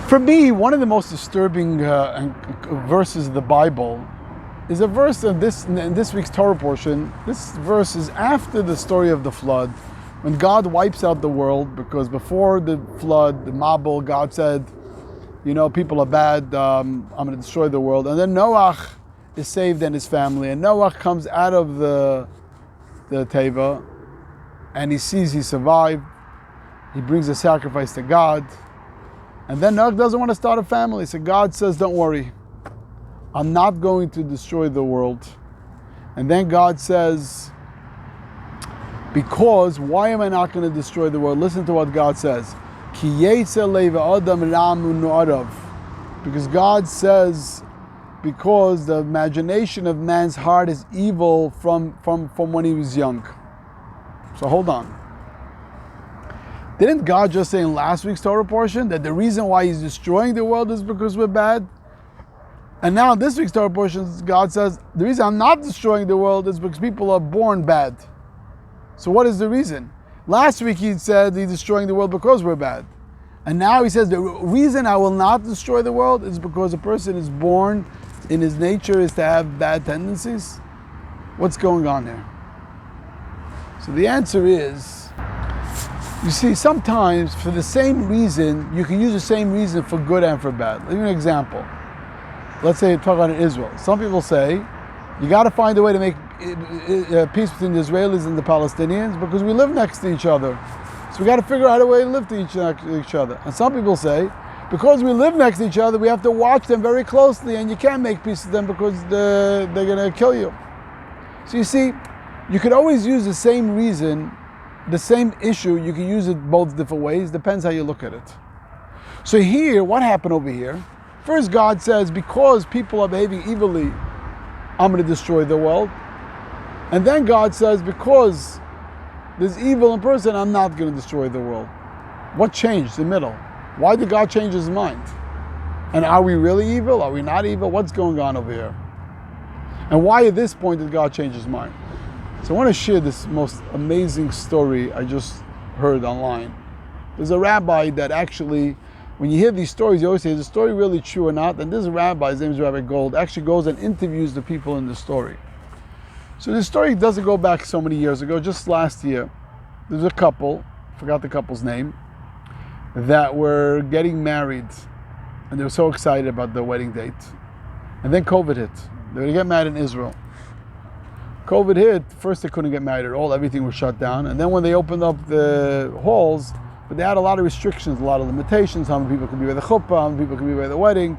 For me, one of the most disturbing verses of the Bible is a verse of in this week's Torah portion. This verse is after the story of the flood, when God wipes out the world, because before the flood, the Mabul, God said, people are bad, I'm going to destroy the world. And then Noah is saved and his family, and Noah comes out of the Teva, and he sees he survived. He brings a sacrifice to God. And then Noah doesn't want to start a family. So God says, don't worry, I'm not going to destroy the world. And then God says, because why am I not going to destroy the world? Listen to what God says. Because God says, because the imagination of man's heart is evil from when he was young. So hold on. Didn't God just say in last week's Torah portion that the reason why he's destroying the world is because we're bad? And now in this week's Torah portion, God says, the reason I'm not destroying the world is because people are born bad. So what is the reason? Last week he said he's destroying the world because we're bad. And now he says the reason I will not destroy the world is because a person is born, in his nature is to have bad tendencies. What's going on here? So the answer is, you see, sometimes for the same reason, you can use the same reason for good and for bad. Let me give you an example. Let's say talk about in Israel. Some people say, you got to find a way to make peace between the Israelis and the Palestinians because we live next to each other. So we got to figure out a way to live to each other. And some people say, because we live next to each other, we have to watch them very closely, and you can't make peace with them because they're going to kill you. So you see, you could always use the same reason, the same issue, you can use it both different ways, depends how you look at it. So here, what happened over here? First, God says, because people are behaving evilly, I'm going to destroy the world. And then God says, because there's evil in person, I'm not going to destroy the world. What changed in the middle? Why did God change his mind? And are we really evil? Are we not evil? What's going on over here? And why at this point did God change his mind? So I want to share this most amazing story I just heard online. There's a rabbi that actually, when you hear these stories, you always say, is the story really true or not? And this rabbi, his name is Rabbi Gold, actually goes and interviews the people in the story. So this story doesn't go back so many years ago, just last year. There's a couple, forgot the couple's name, that were getting married. And they were so excited about their wedding date. And then COVID hit. They were going to get married in Israel. COVID hit, first they couldn't get married at all, everything was shut down. And then when they opened up the halls, but they had a lot of restrictions, a lot of limitations, how many people could be by the chuppah, how many people could be by the wedding.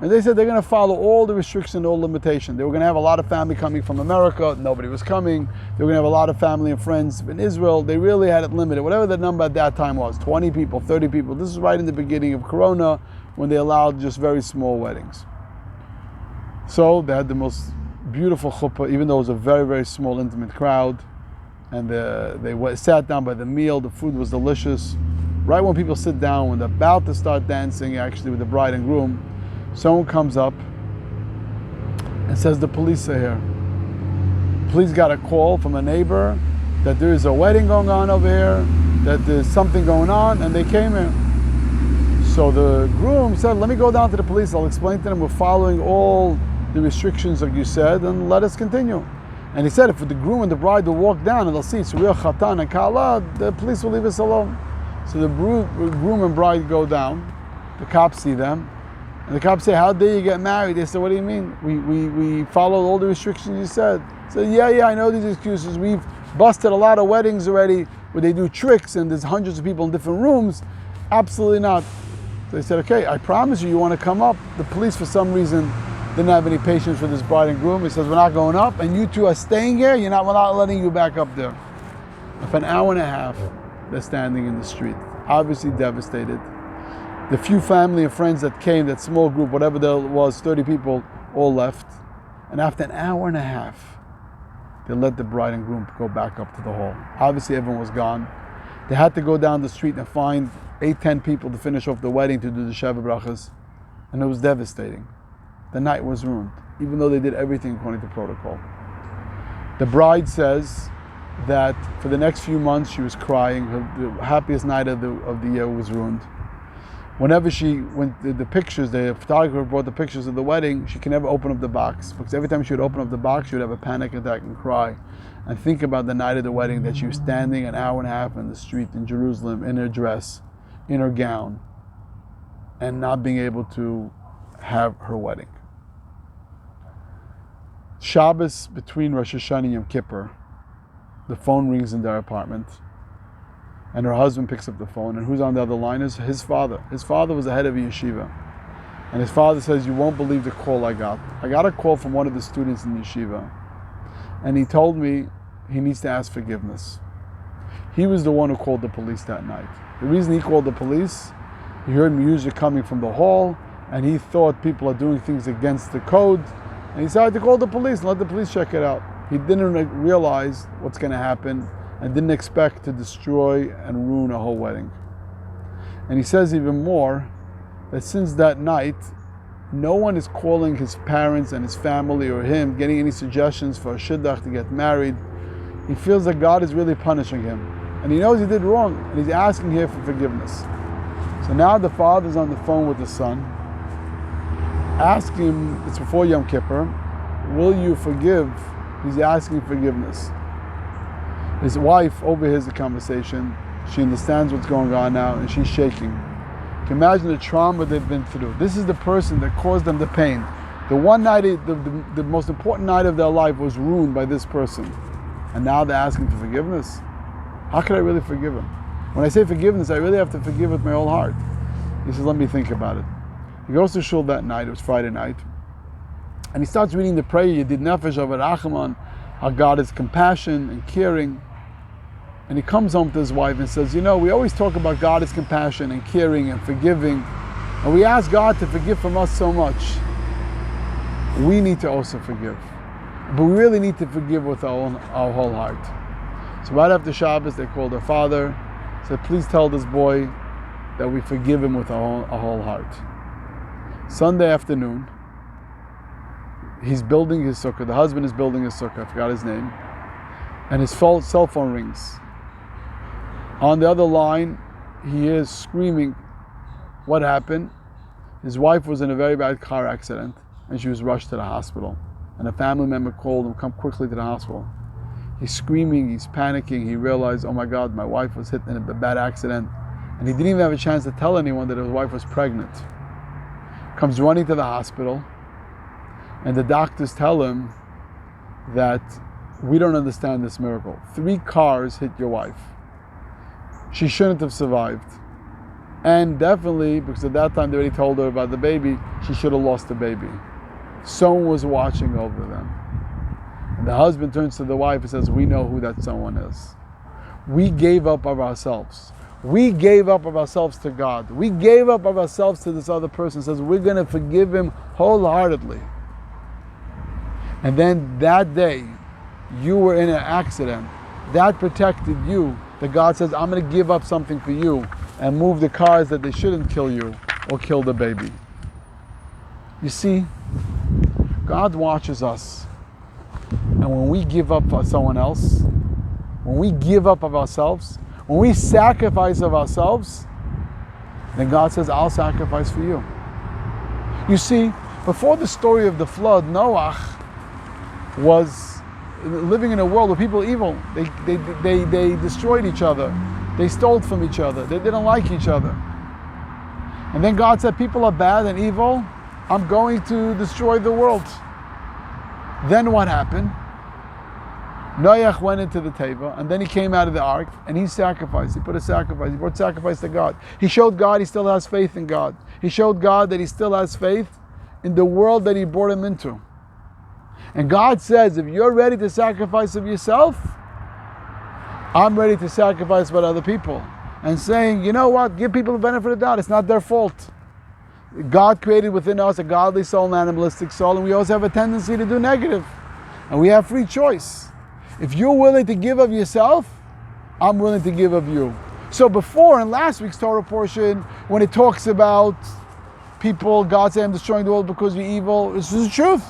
And they said they're going to follow all the restrictions, all limitations. They were going to have a lot of family coming from America, nobody was coming. They were going to have a lot of family and friends in Israel. They really had it limited, whatever the number at that time was, 20 people, 30 people. This is right in the beginning of Corona, when they allowed just very small weddings. So they had the most beautiful chuppah, even though it was a very, very small, intimate crowd. And they sat down by the meal, the food was delicious. Right when people sit down, when they're about to start dancing, actually with the bride and groom, someone comes up and says, the police are here. Police got a call from a neighbor that there is a wedding going on over here, that there's something going on, and they came here. So the groom said, let me go down to the police, I'll explain to them, we're following all the restrictions like you said, and let us continue. And he said, if the groom and the bride will walk down and they'll see it's real chatan and kala, the police will leave us alone. So the groom and bride go down, the cops see them, and the cops say, how dare you get married? They said, what do you mean? We followed all the restrictions you said. So yeah, I know these excuses. We've busted a lot of weddings already where they do tricks and there's hundreds of people in different rooms. Absolutely not. So they said, okay, I promise you want to come up. The police, for some reason, didn't have any patience for this bride and groom. He says, we're not going up, and you two are staying here. We're not letting you back up there. And for an hour and a half, they're standing in the street, obviously devastated. The few family and friends that came, that small group, whatever there was, 30 people, all left. And after an hour and a half, they let the bride and groom go back up to the hall. Obviously, everyone was gone. They had to go down the street and find 8-10 people to finish off the wedding, to do the Sheva Brachas. And it was devastating. The night was ruined, even though they did everything according to protocol. The bride says that for the next few months she was crying. The happiest night of the year was ruined. Whenever the pictures, the photographer brought the pictures of the wedding, she can never open up the box, because every time she would open up the box, she would have a panic attack and cry. And think about the night of the wedding, that she was standing an hour and a half in the street in Jerusalem in her dress, in her gown, and not being able to have her wedding. Shabbos between Rosh Hashanah and Yom Kippur, the phone rings in their apartment, and her husband picks up the phone, and who's on the other line is his father. His father was the head of a yeshiva. And his father says, you won't believe the call I got. I got a call from one of the students in yeshiva, and he told me he needs to ask forgiveness. He was the one who called the police that night. The reason he called the police, he heard music coming from the hall, and he thought people are doing things against the code, and he decided to call the police and let the police check it out. He didn't realize what's going to happen, and didn't expect to destroy and ruin a whole wedding. And he says even more, that since that night, no one is calling his parents and his family or him, getting any suggestions for a shidduch to get married. He feels that God is really punishing him. And he knows he did wrong, and he's asking here for forgiveness. So now the father's on the phone with the son, ask him, it's before Yom Kippur, will you forgive? He's asking forgiveness. His wife overhears the conversation. She understands what's going on now, and she's shaking. You can imagine the trauma they've been through. This is the person that caused them the pain. The one night, the most important night of their life was ruined by this person. And now they're asking for forgiveness? How could I really forgive him? When I say forgiveness, I really have to forgive with my whole heart. He says, let me think about it. He goes to shul that night, it was Friday night, and he starts reading the prayer, Yedid Nefesh of Rachaman, how God is compassion and caring. And he comes home to his wife and says, you know, we always talk about God is compassion and caring and forgiving, and we ask God to forgive from us so much. We need to also forgive. But we really need to forgive with our whole heart. So right after Shabbos, they called their father, said, please tell this boy that we forgive him with our whole heart. Sunday afternoon, he's building his sukkah. The husband is building his sukkah. I forgot his name. And his cell phone rings. On the other line, he is screaming. What happened? His wife was in a very bad car accident, and she was rushed to the hospital. And a family member called him, come quickly to the hospital. He's screaming, he's panicking. He realized, oh my God, my wife was hit in a bad accident. And he didn't even have a chance to tell anyone that his wife was pregnant. Comes running to the hospital, and the doctors tell him that we don't understand this miracle. 3 cars hit your wife. She shouldn't have survived. And definitely, because at that time they already told her about the baby, she should have lost the baby. Someone was watching over them. And the husband turns to the wife and says, we know who that someone is. We gave up of ourselves. We gave up of ourselves to God. We gave up of ourselves to this other person. Says we're going to forgive him wholeheartedly. And then that day, you were in an accident. That protected you. That God says, I'm going to give up something for you and move the cars that they shouldn't kill you or kill the baby. You see, God watches us. And when we give up for someone else, when we give up of ourselves, when we sacrifice of ourselves, then God says, I'll sacrifice for you. You see, before the story of the flood, Noah was living in a world where people were evil. They destroyed each other. They stole from each other. They didn't like each other. And then God said, people are bad and evil. I'm going to destroy the world. Then what happened? Noach went into the teva, and then he came out of the ark, and he sacrificed. He put a sacrifice. He brought sacrifice to God. He showed God he still has faith in God. He showed God that he still has faith in the world that he brought him into. And God says, if you're ready to sacrifice of yourself, I'm ready to sacrifice with other people. And saying, you know what, give people the benefit of the doubt. It's not their fault. God created within us a godly soul, an animalistic soul, and we also have a tendency to do negative. And we have free choice. If you're willing to give of yourself, I'm willing to give of you. So before, in last week's Torah portion, when it talks about people, God saying, I'm destroying the world because you're evil, this is the truth.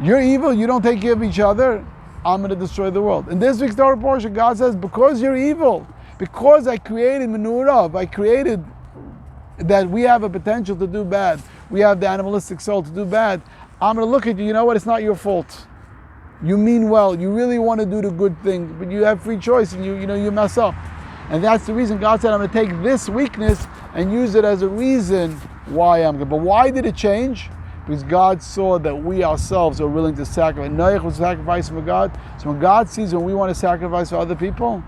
You're evil, you don't take care of each other, I'm going to destroy the world. In this week's Torah portion, God says, because you're evil, because I created menorah, I created that we have a potential to do bad, we have the animalistic soul to do bad, I'm going to look at you, you know what, it's not your fault. You mean well, you really want to do the good thing, but you have free choice and you mess up. And that's the reason God said, I'm going to take this weakness and use it as a reason why I'm good. But why did it change? Because God saw that we ourselves are willing to sacrifice. Noach was sacrificing for God. So when God sees when we want to sacrifice for other people,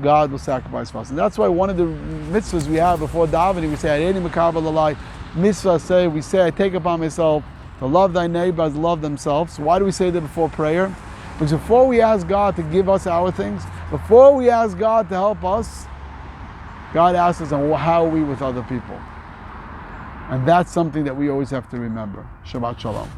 God will sacrifice for us. And that's why one of the mitzvahs we have before davening, we say, we say, I take upon myself to love thy neighbor as love themselves. So why do we say that before prayer? Because before we ask God to give us our things, before we ask God to help us, God asks us, how are we with other people? And that's something that we always have to remember. Shabbat Shalom.